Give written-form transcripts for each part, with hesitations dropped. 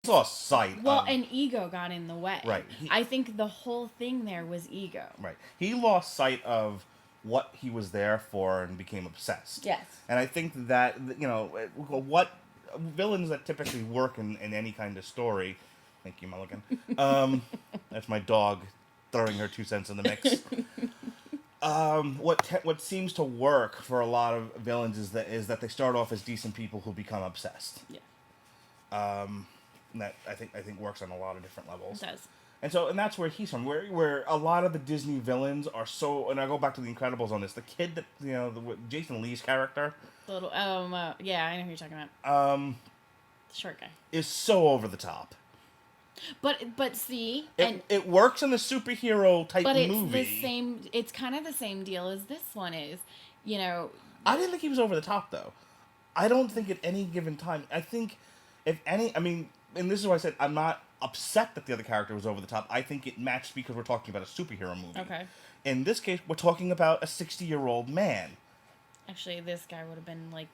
lost sight. Well, and ego got in the way. Right. I think the whole thing there was ego. Right. He lost sight of what he was there for and became obsessed. Yes. And I think that, what villains that typically work in any kind of story. Thank you, Mulligan. That's my dog throwing her 2 cents in the mix. What seems to work for a lot of villains is that they start off as decent people who become obsessed. Yeah. And that I think works on a lot of different levels. It does. And that's where he's from. Where a lot of the Disney villains are so. And I go back to The Incredibles on this. The kid that Jason Lee's character. The little yeah, I know who you're talking about. The short guy is so over the top. But see, it works in the superhero type movie. But it's the same. It's kind of the same deal as this one is. I didn't think he was over the top though. I don't think at any given time. I think if any, I mean, and this is why I said I'm not upset that the other character was over the top. I think it matched because we're talking about a superhero movie. Okay. In this case, we're talking about a 60-year-old man. Actually, this guy would have been, 90?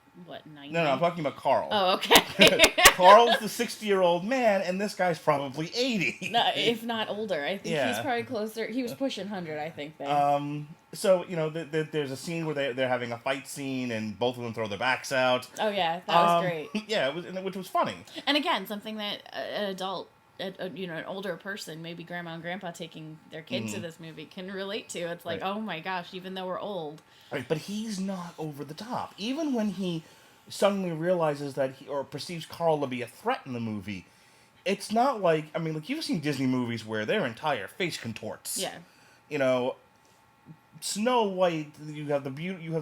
No, I'm talking about Carl. Oh, okay. Carl's the 60-year-old man, and this guy's probably 80. No, if not older. I think he's probably closer. He was pushing 100, I think, there. So, there's a scene where they're having a fight scene, and both of them throw their backs out. Oh, yeah. That was great. Yeah, which was funny. And again, something that an adult, an older person, maybe grandma and grandpa taking their kids to this movie can relate to. It's like, oh my gosh, even though we're old. Right, but he's not over the top. Even when he suddenly realizes that or perceives Carl to be a threat in the movie, it's not like, you've seen Disney movies where their entire face contorts. Yeah. Snow White, you have the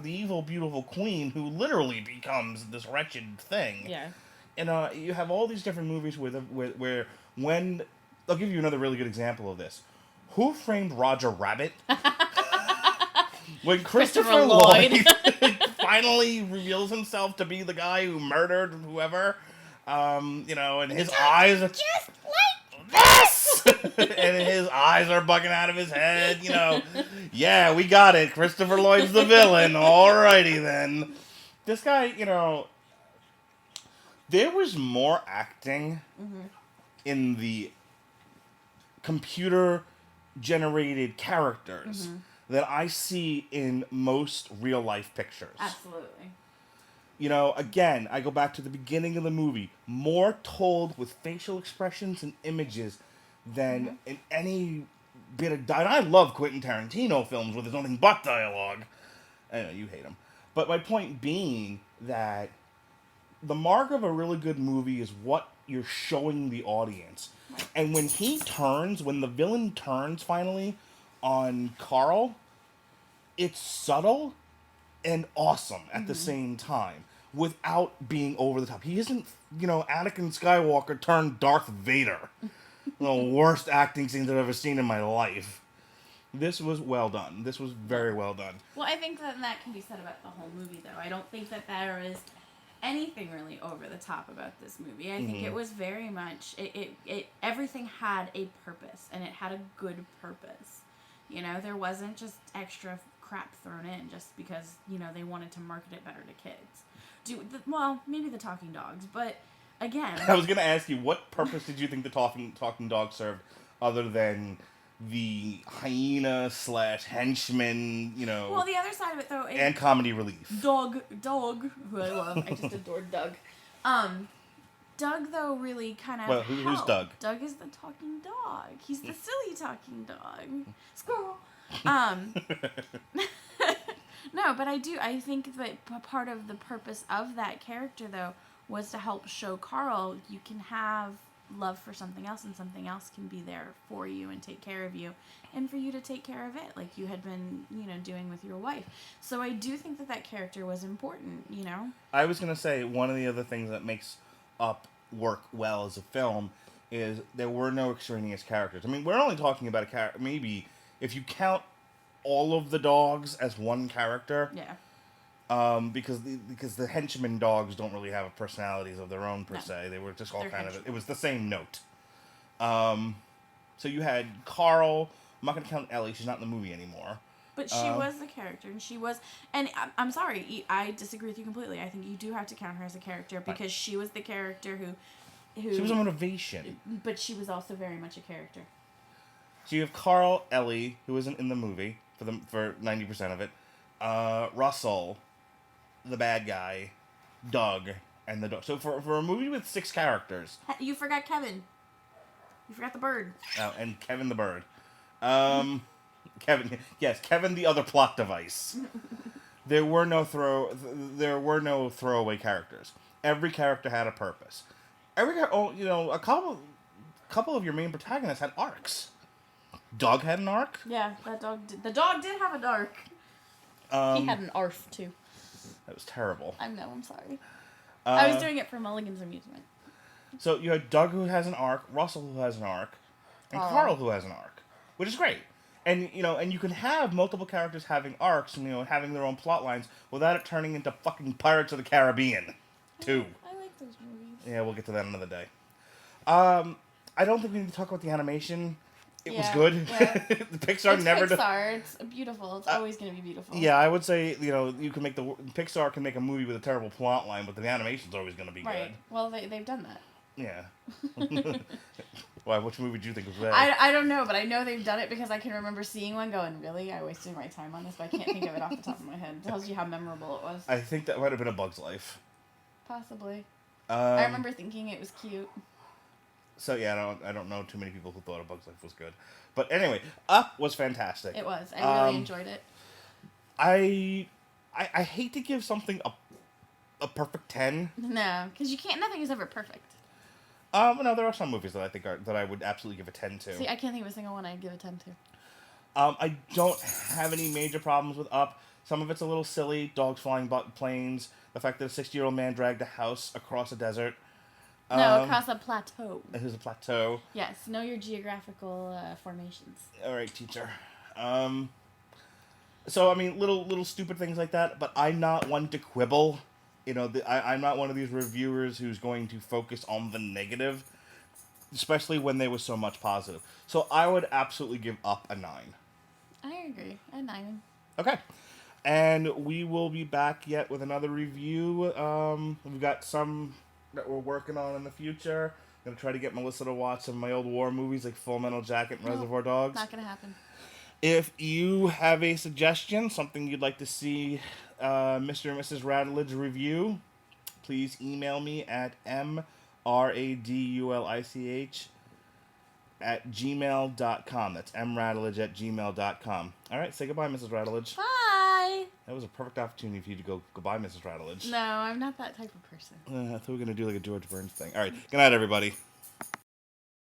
evil, beautiful queen who literally becomes this wretched thing. Yeah. And you have all these different movies where when I'll give you another really good example of this. Who Framed Roger Rabbit? When Christopher Lloyd finally reveals himself to be the guy who murdered whoever, and his eyes are just like this, and his eyes are bugging out of his head. Yeah, we got it. Christopher Lloyd's the villain. Alrighty then. This guy, there was more acting in the computer-generated characters that I see in most real-life pictures. Absolutely. Again, I go back to the beginning of the movie. More told with facial expressions and images than in any bit of dialogue. I love Quentin Tarantino films where there's nothing but dialogue. I know, you hate him. But my point being that the mark of a really good movie is what you're showing the audience. And when the villain turns finally on Carl, it's subtle and awesome at the same time without being over the top. He isn't, Anakin Skywalker turned Darth Vader. The worst acting scenes I've ever seen in my life. This was well done. This was very well done. Well, I think that can be said about the whole movie, though. I don't think that there is anything really over the top about this movie. I think it was very much, everything had a purpose, and it had a good purpose. There wasn't just extra crap thrown in just because, they wanted to market it better to kids. Maybe the talking dogs, but again... I was going to ask you, what purpose did you think the talking dog served other than the hyena / henchman, Well, the other side of it, though... and comedy relief. Dog, who I love. I just adored Doug. Doug, though, really kind of... Well, who's Doug? Doug is the talking dog. He's the silly talking dog. Squirrel. No, but I think that part of the purpose of that character, though, was to help show Carl you can have love for something else, and something else can be there for you and take care of you, and for you to take care of it, like you had been, doing with your wife. So I do think that character was important, I was going to say, one of the other things that makes Up work well as a film is there were no extraneous characters. We're only talking about a character, maybe, if you count all of the dogs as one character. Yeah. Because the henchmen dogs don't really have personalities of their own per se. They were just all it was the same note. So you had Carl. I'm not going to count Ellie. She's not in the movie anymore. But she was the character, and she was... And I'm sorry, I disagree with you completely. I think you do have to count her as a character, because she was the character who who She was a motivation. but she was also very much a character. So you have Carl, Ellie, who isn't in the movie for 90% of it. Russell, the bad guy, Doug, and the dog. So for a movie with 6 characters, You forgot Kevin. You forgot the bird. and Kevin the bird. Kevin the other plot device. There were no throwaway characters. Every character had a purpose. A couple of your main protagonists had arcs. Doug had an arc. Yeah, that dog did. The dog did have a arc. He had an arf too. That was terrible. I know. I'm sorry. I was doing it for Mulligan's amusement. So you had Doug, who has an arc, Russell, who has an arc, and Carl, who has an arc, which is great. And you can have multiple characters having arcs, and having their own plot lines without it turning into fucking Pirates of the Caribbean, too. I like those movies. Yeah, we'll get to that another day. I don't think we need to talk about the animation. It was good. Yeah. The Pixar It's never. Pixar. It's beautiful. It's always going to be beautiful. Yeah, I would say you can make Pixar can make a movie with a terrible plot line, but the animation's always going to be Right. good. Well, they've done that. Yeah. Why? Which movie do you think was better? I don't know, but I know they've done it because I can remember seeing one going, really? I wasted my time on this, but I can't think of it off the top of my head. It tells you how memorable it was. I think that might have been A Bug's Life. Possibly. I remember thinking it was cute. So yeah, I don't know too many people who thought A Bug's Life was good. But anyway, Up was fantastic. It was. I really enjoyed it. I hate to give something a perfect 10. No, because you can't. Nothing is ever perfect. No, there are some movies that I think that I would absolutely give a 10 to. See, I can't think of a single one I'd give a 10 to. I don't have any major problems with Up. Some of it's a little silly. Dogs flying planes. The fact that a 60-year-old man dragged a house across a desert. No, across a plateau. It was a plateau. Yes, know your geographical formations. All right, teacher. So I mean, little stupid things like that. But I'm not one to quibble. I'm not one of these reviewers who's going to focus on the negative, especially when there was so much positive. So I would absolutely give Up a 9. I agree. A 9. Okay. And we will be back yet with another review. We've got some that we're working on in the future. I'm going to try to get Melissa to watch some of my old war movies like Full Metal Jacket and Reservoir Dogs. Not going to happen. If you have a suggestion, something you'd like to see Mr. and Mrs. Radulich review, please email me at mradulich at gmail.com. That's mradulich@gmail.com. All right, say goodbye, Mrs. Radulich. Bye! That was a perfect opportunity for you to go goodbye, Mrs. Radulich. No, I'm not that type of person. I thought we were going to do like a George Burns thing. All right, good night, everybody.